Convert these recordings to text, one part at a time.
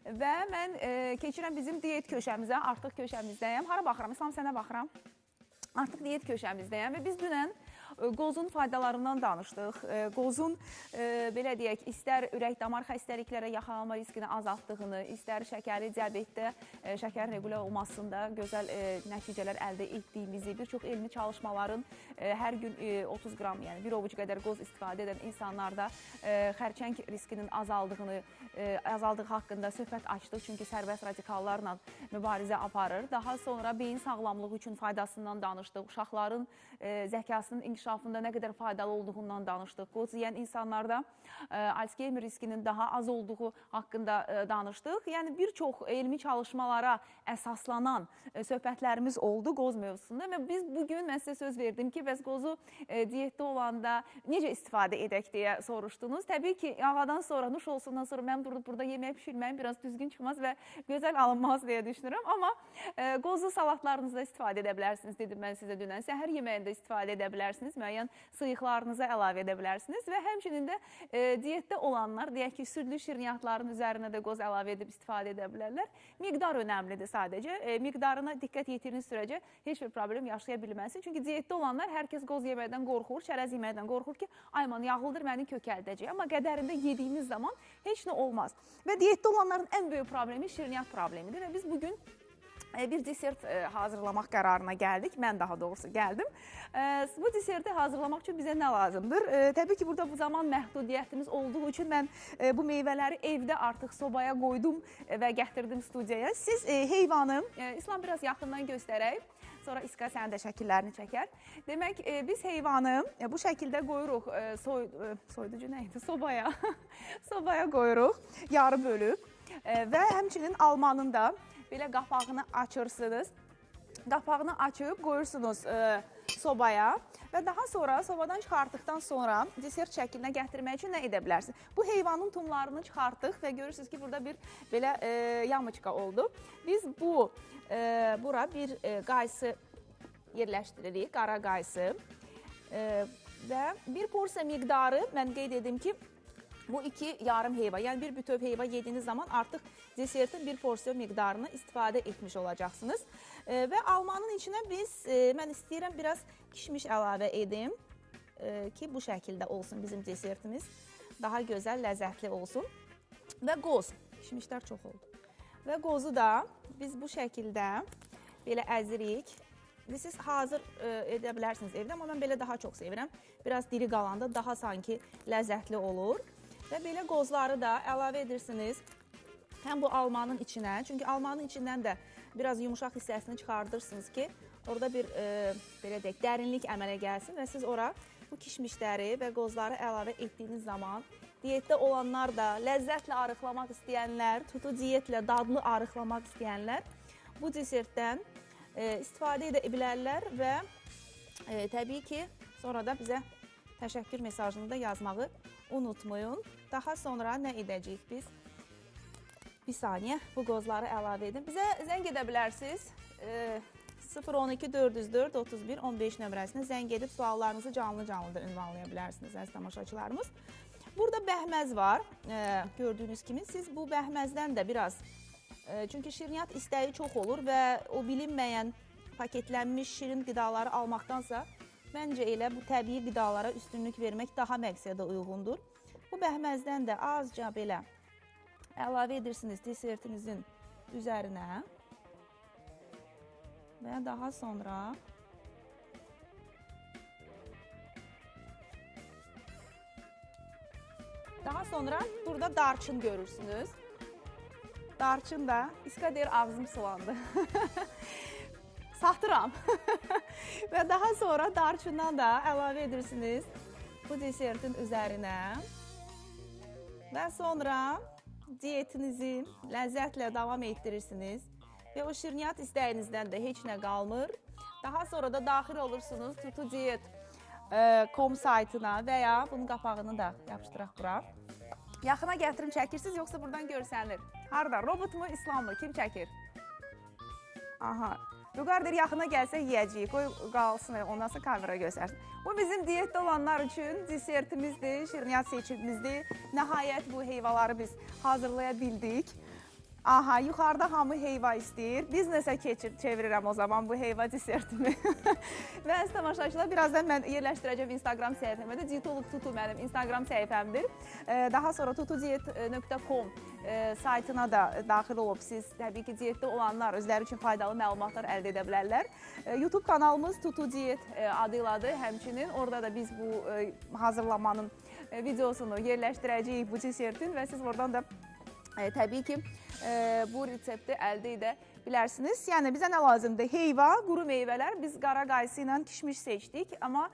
Və mən keçirəm bizim diyet köşəmizə, artıq köşəmizdəyəm. Hara baxıram? İslam sənə baxıram. Artıq diyet köşəmizdəyəm və biz dünən qozun faydalarından danışdıq. Qozun, belə deyək, istər ürək-damar xəstəliklərə yaxalanma riskini azaltdığını, istər şəkərli diabetdə şəkərin regulə olmasında gözəl nəticələr əldə etdiyimizi, bir çox elmi çalışmaların hər gün 30 qram, yəni bir ovuc qədər qoz istifadə edən insanlarda xərçəng riskinin azaldığı haqqında söhbət açdıq. Çünki sərbəst radikallarla mübarizə aparır. Daha sonra beyin sağlamlığı üçün faydasından danışdıq. Uşaqların zəkasının inkişafında nə qədər faydalı olduğundan danışdıq. Qoz yeyən insanlarda Alzheimer riskinin daha az olduğu haqqında danışdıq. Yəni, bir çox elmi çalışmalara əsaslanan söhbətlərimiz oldu qoz mövzusunda və biz bugün, mən sizə söz verdim ki, bəs qozu diyetdə olanda necə istifadə edək deyə soruşdunuz. Təbii ki, yağadan sonra, nuş olsundan sonra mən burada yemək pişirməyim biraz düzgün çıxmaz və gözəl alınmaz deyə düşünürəm. Amma qozu salatlarınızda istifadə edə bilərsiniz, dedim mən sizə dünən. Səhər yeməyində istifadə edə bilərsiniz, müəyyən sıyıqlarınıza əlavə edə bilərsiniz və həmçinin də diyetdə olanlar, deyək ki, südlü şirniyyatların üzərinə də qoz əlavə edib istifadə edə bilərlər. Miqdar önəmlidir sadəcə. Miqdarına diqqət yetiriniz sürəcə heç bir problem yaşaya bilməzsiniz. Çünki diyetdə olanlar hər kəs qoz yeməkdən qorxur, çərəz yeməkdən qorxur ki, ayman yağlıdır, məni kökəldəcək. Amma qədərində yediyimiz zaman heç nə olmaz. Və diyetdə olanların ən böyük problemi şirniyyat problemidir və biz bugün bir desert hazırlamaq qərarına gəldik. Mən daha doğrusu gəldim. Bu deserti hazırlamaq üçün bizə nə lazımdır? Təbii ki, burada bu zaman məhdudiyyətimiz olduğu üçün mən bu meyvələri evdə artıq sobaya qoydum və gətirdim studiyaya. Siz heyvanı, İslam biraz yaxından göstərək. Sonra İska sənin də şəkillərini çəkər. Demək, biz heyvanı bu şəkildə qoyuruq, soyuducu nə idi? Sobaya. Sobaya qoyuruq, yarı bölüb və həmçinin almanın da belə qapağını açırsınız. Qapağını açıb qoyursunuz sobaya və daha sonra sobadan çıxartdıqdan sonra desert şəklinə gətirmək üçün nə edə bilərsiniz? Bu heyvanın tumlarını çıxartdıq və görürsünüz ki, burada bir belə yamıçqa oldu. Biz bura bir qaysı yerləşdiririk, qara qaysı və bir porsiya miqdarı, mən qeyd edim ki, bu iki yarım heyva, yəni bir bütöv heyva yediyiniz zaman artıq desertin bir porsiya miqdarını istifadə etmiş olacaqsınız. Və almanın içinə mən istəyirəm biraz kişmiş əlavə edim ki, bu şəkildə olsun bizim desertimiz. Daha gözəl, ləzzətli olsun. Və qoz, kişmişlər çox oldu. Və qozu da biz bu şəkildə belə əzirik. Siz hazır edə bilərsiniz evdə, amma mən belə daha çox sevirəm. Biraz diri qalanda daha sanki ləzzətli olur. Və belə qozları da əlavə edirsiniz həm bu almanın içinə, çünki almanın içindən də biraz yumuşaq hissəsini çıxardırsınız ki, orada bir belə deyək, dərinlik əmələ gəlsin və siz ora bu kişmişləri və qozları əlavə etdiyiniz zaman diyetdə olanlar da, ləzzətlə arıqlamaq istəyənlər, tutu diyetlə dadlı arıqlamaq istəyənlər bu desertdən istifadə edə bilərlər və təbii ki, sonra da bizə təşəkkür mesajını da yazmağı unutmayın. Daha sonra nə edəcəyik biz? Bir saniyə, bu qozları əlavə edin. Bizə zəng edə bilərsiniz. 012 404 31 15 nömrəsinə zəng edib suallarınızı canlı-canlı da ünvanlaya bilərsiniz, əziz tamaşaçılarımız. Burada bəhməz var, gördüyünüz kimi. Siz bu bəhməzdən də biraz, çünki şirniyyat istəyi çox olur və o bilinməyən paketlənmiş şirin qidaları almaqdansa, məncə elə bu təbii qidalara üstünlük vermək daha məqsədə uyğundur. Bu bəhməzdən də azca belə əlavə edirsiniz desertinizin üzərinə və daha sonra burada darçın görürsünüz. Darçın da, İska deyir, ağzım sulandı. Satıram. Və daha sonra darçından da əlavə edirsiniz bu desertin üzərinə. Və sonra diyetinizi ləzzətlə davam etdirirsiniz. Və o şirniyyat istəyinizdən də heç nə qalmır. Daha sonra da daxil olursunuz tutudiyet.com saytına və ya bunun qapağını da yapışdıraq bura. Yaxına gətirim çəkirsiniz, yoxsa buradan görsənir. Harada? Robot mu, İslam mı? Kim çəkir? Aha. Vüqar deyir, yaxına gəlsə yiyəcəyik, qoy qalsın, ondan sonra kamera göstərsin. Bu bizim diyetdə olanlar üçün desertimizdir, şirniyyat seçimimizdir. Nəhayət bu heyvaları biz hazırlaya bildik. Aha, yuxarıda hamı heyva istəyir. Biznesə çevirirəm o zaman bu heyva desertini. Və əziz tamaşaçılar, birazdan mən yerləşdirəcəm Instagram səhifəmə də. Dietolog Tutu mənim Instagram səhifəmdir. Daha sonra tutudiet.com saytına da daxil olub siz təbii ki, diyetdə olanlar özləri üçün faydalı məlumatlar əldə edə bilərlər. YouTube kanalımız Tutu Diet adı ilədir. Həmçinin orada da biz bu hazırlamanın videosunu yerləşdirəcəyik bu desertin və siz oradan da təbii ki, bu resepti əldə edə bilərsiniz. Yəni, bizə nə lazımdır? Heyva, quru meyvələr. Biz qara qaysı ilə kişmiş seçdik, amma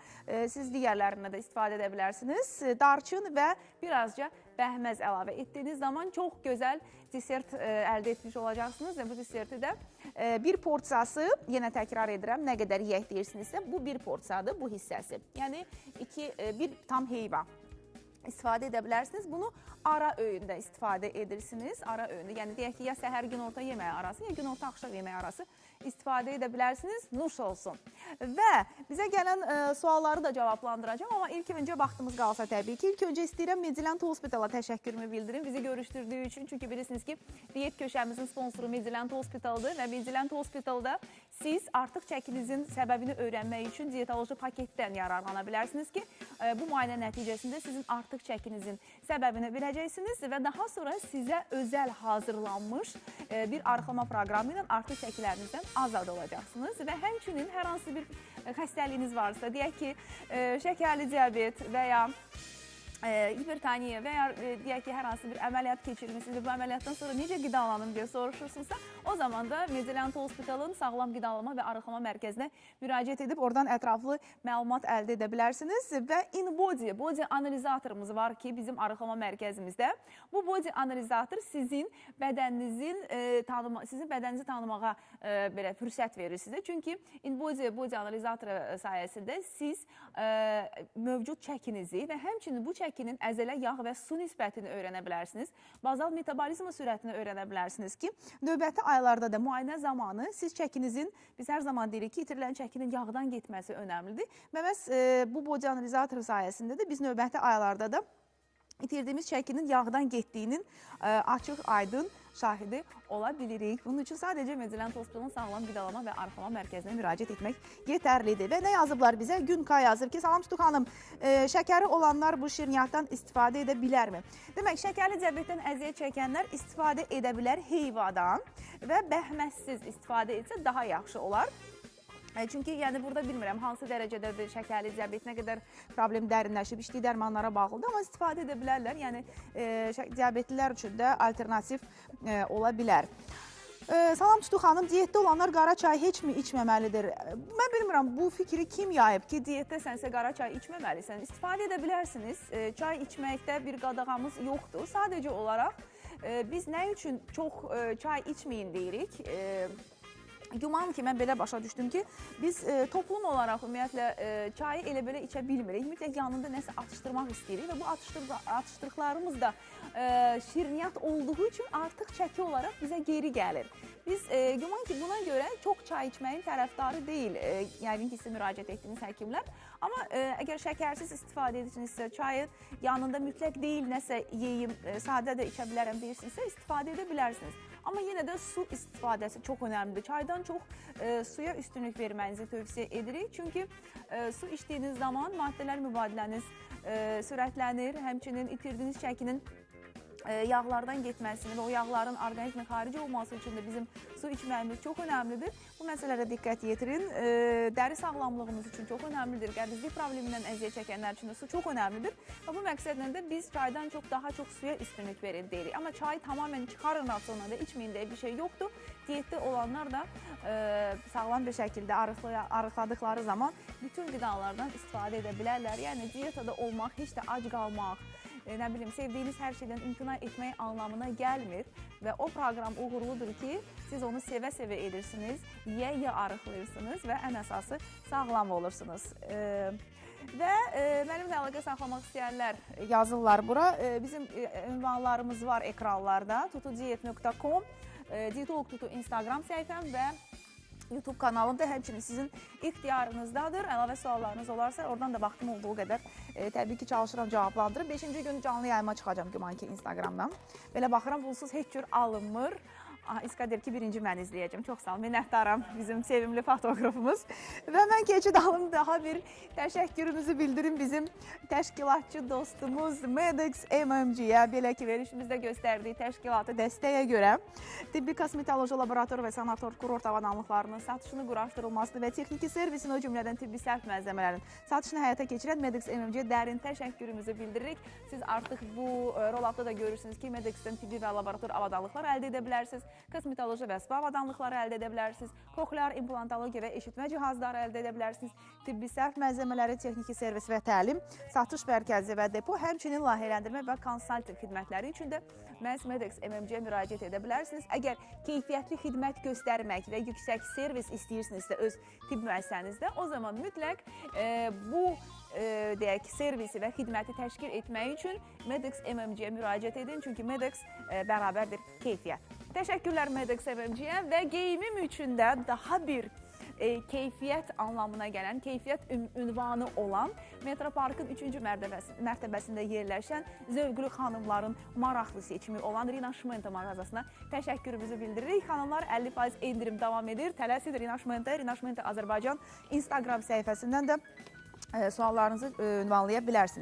siz digərlərinə də istifadə edə bilərsiniz. Darçın və birazca bəhməz əlavə etdiyiniz zaman çox gözəl desert əldə etmiş olacaqsınız. Bu deserti də bir porsiyası, yenə təkrar edirəm, nə qədər yeyək deyirsinizsə, bu bir porsiyadır, bu hissəsi. Yəni, bir tam heyva istifadə edə bilərsiniz. Bunu ara öğündə istifadə edirsiniz. Ara öğündə, yəni deyək ki, ya səhər günorta yeməyi arası, ya günorta axşam yeməyi arası istifadə edə bilərsiniz. Nuş olsun. Və bizə gələn sualları da cavablandıracağım, amma ilk öncə vaxtımız qalsa təbii ki, ilk öncə istəyirəm Medilent Hospital'a təşəkkürümü bildirim. Bizi görüşdürdüyü üçün, çünki bilirsiniz ki, diyet köşəmizin sponsoru Medilent Hospital'dır və Medilent Hospital'da siz artıq çəkinizin səbəbini öyrənmək üçün diyetoloji paketdən yararlana bilərsiniz ki, bu müayinə nəticəsində sizin artıq çəkinizin səbəbini biləcəksiniz və daha sonra sizə özəl hazırlanmış bir arıqlama proqramı ilə artıq çəkilərinizdən azad olacaqsınız və həmçinin hər hansı bir xəstəliyiniz varsa, deyək ki, şəkərli diabet və ya hipertoniya və ya deyək ki, hər hansı bir əməliyyat keçirmişsiniz və bu əməliyyatdan sonra necə qidalanım deyə soruşursunuzsa, o zaman da Medilent Hospital'ın sağlam qidalama və arıqlama mərkəzinə müraciət edib oradan ətraflı məlumat əldə edə bilərsiniz və InBody, body analizatorumuz var ki, bizim arıqlama mərkəzimizdə. Bu body analizator sizin bədəninizi tanımağa belə fürsət verir sizə. Çünki InBody body analizatoru sayəsində siz mövcud çəkinizi və həmçinin bu çəkinin əzələ, yağ və su nisbətini öyrənə bilərsiniz. Bazal metabolizma sürətini öyrənə bilərsiniz ki, növbəti aylarda da müayinə zamanı siz çəkinizin, biz hər zaman deyirik ki, itirilən çəkinin yağdan getməsi önəmlidir. Və məhz bu body analizatoru sayəsində də biz növbəti aylarda da itirdiyimiz çəkinin yağdan getdiyinin açıq, aydın şahidi ola bilirik. Bunun üçün sadəcə Medilent Hospital'ın sağlam qidalama və arıqlama mərkəzinə müraciət etmək yetərlidir. Və nə yazıblar bizə? Günka yazıb ki, salam Tutuq xanım, şəkəri olanlar bu şirniyyatdan istifadə edə bilərmi? Demək, şəkərli diabetdən əziyyət çəkənlər istifadə edə bilər heyvadan və bəhməzsiz istifadə etsə daha yaxşı olar. Çünki yəni burada bilmirəm hansı dərəcədədir şəkərli diabet, nə qədər problem dərinləşib, içdiyi dərmanlara bağlıdır, amma istifadə edə bilərlər. Yəni diabetlilər üçün də alternativ ola bilər. Salam Tutuq xanım, diyetdə olanlar qara çay heç mi içməməlidir? Mən bilmirəm, bu fikri kim yayıb ki, diyetdə sənsə qara çay içməməlisən. İstifadə edə bilərsiniz. Çay içməkdə bir qadağamız yoxdur. Sadəcə olaraq biz nə üçün çox çay içməyin deyirik? Güman ki, mən belə başa düşdüm ki, biz toplum olaraq ümumiyyətlə çayı elə belə içə bilmirik. Mütləq yanında nəsə atışdırmaq istəyirik və bu atışdırıqlarımız da şirniyyat olduğu üçün artıq çəki olaraq bizə geri gəlir. Biz güman ki, buna görə çox çay içməyin tərəfdarı deyil, yəqin ki, sizə müraciət etdiyiniz həkimlər. Amma əgər şəkərsiz istifadə edirsinizsə, çayı yanında mütləq deyil, nəsə yeyim, sadə də içə bilərəm deyirsinizsə, istifadə edə bilərsiniz. Amma yenə də su istifadəsi çox önəmlidir. Çaydan çox suya üstünlük vermənizi tövsiyə edirik. Çünki su içdiyiniz zaman maddələr mübadiləniz sürətlənir, həmçinin itirdiyiniz çəkinin yağlardan getməsini və o yağların orqanizmə xarici olması üçün də bizim su içməyimiz çox önəmlidir. Bu məsələlərə diqqət yetirin. Dəri sağlamlığımız üçün çox önəmlidir. Qəbizlik problemindən əziyyət çəkənlər üçün də su çox önəmlidir. Və bu məqsədlə də biz çaydan daha çox suya üstünlük verin deyirik. Amma çayı tamamən çıxarın rasyondan da içməyin deyə bir şey yoxdur. Diyetdə olanlar da sağlam bir şəkildə arıqladıqları zaman bütün qidalardan istifadə edə bilərlər. Yəni diyetada olmaq, heç də ac qalmaq, nə bilim, sevdiyiniz hər şeydən imtina etmək anlamına gəlmir və o proqram uğurludur ki, siz onu sevə-sevə edirsiniz, yeyə arıqlayırsınız və ən əsası sağlam olursunuz. Və mənimlə əlaqə saxlamaq istəyənlər yazırlar bura. Bizim ünvanlarımız var ekranlarda. tutudiet.com, Dietolog Tutu Instagram səhifəm və YouTube kanalımda həmçinin sizin ixtiyarınızdadır. Əlavə suallarınız olarsa, oradan da vaxtım olduğu qədər təbii ki, çalışıram cavablandırım. 5-ci gün canlı yayıma çıxacam güman ki, Instagramdan. Belə baxıram, pulsuz heç cür alınmır. İska deyir ki, birinci mən izləyəcəm. Çox sağ ol, minnətdaram bizim sevimli fotoğrafımız. Və mən keçid alım daha bir təşəkkürümüzü bildirim bizim təşkilatçı dostumuz Medex MMG-yə. Belə ki, verişimizdə göstərdiyi təşkilatı dəstəyə görə tibbi kosmetoloji laborator və sanator kurort avadanlıqlarının satışını quraşdırılmasını və texniki servisin, o cümlədən tibbi sərf malzəmələrin satışını həyata keçirən Medex MMG-yə dərin təşəkkürümüzü bildiririk. Siz artıq bu rolapda da görürsünüz ki, Medex'dən tibbi və laborator avadanlıqlar əldə edə bilərsiniz, kosmetoloji və spa avadanlıqları əldə edə bilərsiniz, koklear implantologiya və eşitmə cihazları əldə edə bilərsiniz, tibbi sərf malzəmələri, texniki servis və təlim, satış mərkəzi və depo, həmçinin layihələndirmə və konsalting xidmətləri üçün də məhz Medex MMG-yə müraciət edə bilərsiniz. Əgər keyfiyyətli xidmət göstərmək və yüksək servis istəyirsinizsə öz tibb müəssisənizdə, o zaman mütləq bu deyək, servisi və xidməti təşkil etmək üçün Medex MMG-yə müraciət edin, çünki Medex bərabərdir keyfiyyət. Təşəkkürlər Medex MMG-yə və geyimim üçün də daha bir keyfiyyət anlamına gələn, keyfiyyət ünvanı olan Metroparkın 3-cü mərtəbəsində yerləşən zövqlü xanımların maraqlı seçimi olan Rina Şmenta mağazasına təşəkkürümüzü bildiririk. Xanımlar 50% endirim davam edir. Tələsidir Rina Şmenta Azərbaycan Instagram səhifəsindən də suallarınızı ünvanlaya bilərsiniz.